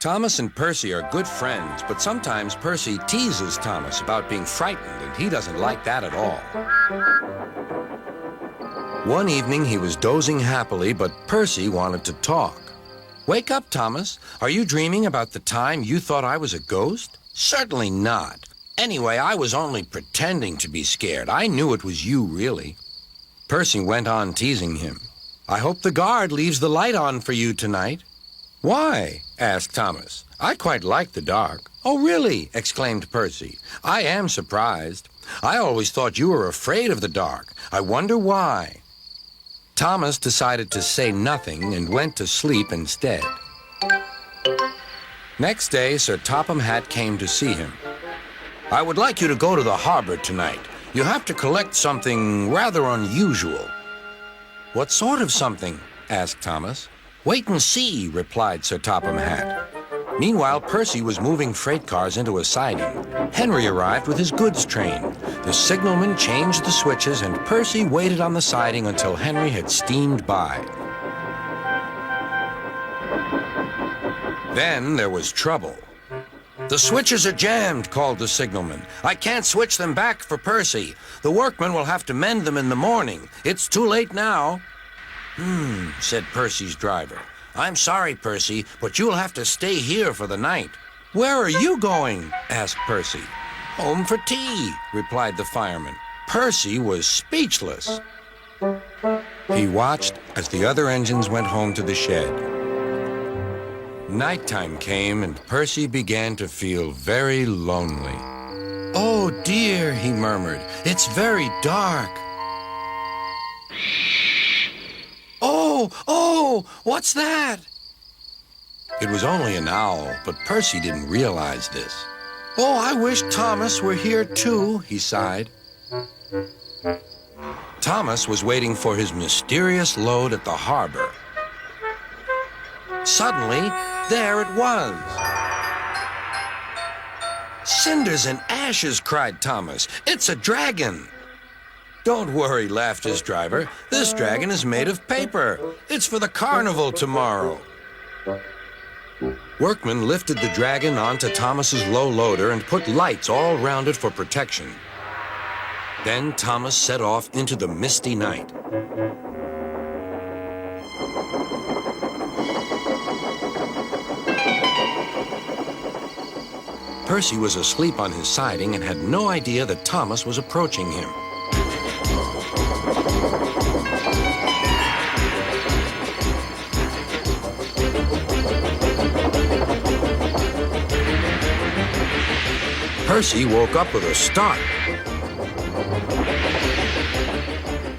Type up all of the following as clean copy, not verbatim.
Thomas and Percy are good friends, but sometimes Percy teases Thomas about being frightened, and he doesn't like that at all. One evening, he was dozing happily, but Percy wanted to talk. "Wake up, Thomas. Are you dreaming about the time you thought I was a ghost?" "Certainly not. Anyway, I was only pretending to be scared. I knew it was you, really." Percy went on teasing him. "I hope the guard leaves the light on for you tonight." "Why?" asked Thomas. "I quite like the dark." "Oh, really?" exclaimed Percy. "I am surprised. I always thought you were afraid of the dark. I wonder why." Thomas decided to say nothing and went to sleep instead. Next day, Sir Topham Hatt came to see him. "I would like you to go to the harbor tonight. You have to collect something rather unusual." "What sort of something?" asked Thomas. "Wait and see," replied Sir Topham Hatt. Meanwhile, Percy was moving freight cars into a siding. Henry arrived with his goods train. The signalman changed the switches, and Percy waited on the siding until Henry had steamed by. Then there was trouble. "The switches are jammed," called the signalman. "I can't switch them back for Percy. The workmen will have to mend them in the morning. It's too late now." Said Percy's driver. "I'm sorry, Percy, but you'll have to stay here for the night." "Where are you going?" asked Percy. "Home for tea," replied the fireman. Percy was speechless. He watched as the other engines went home to the shed. Nighttime came, and Percy began to feel very lonely. "Oh, dear," he murmured. "It's very dark." Oh, what's that?" It was only an owl, but Percy didn't realize this. "Oh, I wish Thomas were here too," he sighed. Thomas was waiting for his mysterious load at the harbor. Suddenly, there it was. "Cinders and ashes," cried Thomas. "It's a dragon." "Don't worry," laughed his driver. "This dragon is made of paper. It's for the carnival tomorrow." Workmen lifted the dragon onto Thomas's low loader and put lights all round it for protection. Then Thomas set off into the misty night. Percy was asleep on his siding and had no idea that Thomas was approaching him. Percy woke up with a start.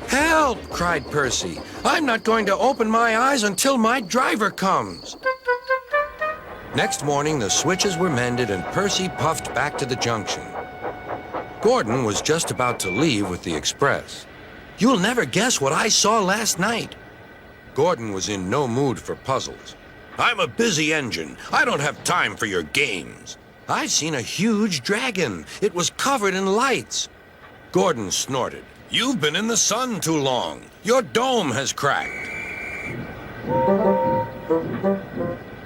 "Help!" cried Percy. "I'm not going to open my eyes until my driver comes." Next morning, the switches were mended and Percy puffed back to the junction. Gordon was just about to leave with the express. "You'll never guess what I saw last night." Gordon was in no mood for puzzles. "I'm a busy engine. I don't have time for your games." "I've seen a huge dragon. It was covered in lights." Gordon snorted. "You've been in the sun too long. Your dome has cracked."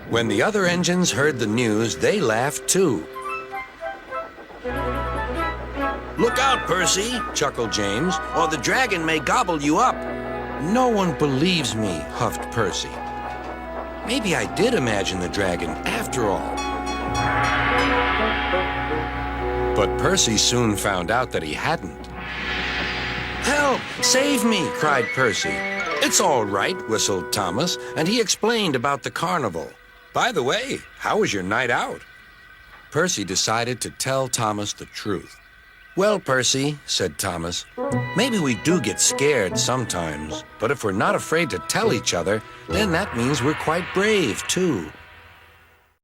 When the other engines heard the news, they laughed too. "Look out, Percy," chuckled James, "or the dragon may gobble you up." "No one believes me," huffed Percy. Maybe I did imagine the dragon after all. But Percy soon found out that he hadn't. "Help! Save me!" cried Percy. "It's all right," whistled Thomas, and he explained about the carnival. "By the way, how was your night out?" Percy decided to tell Thomas the truth. "Well, Percy," said Thomas, "maybe we do get scared sometimes, but if we're not afraid to tell each other, then that means we're quite brave, too.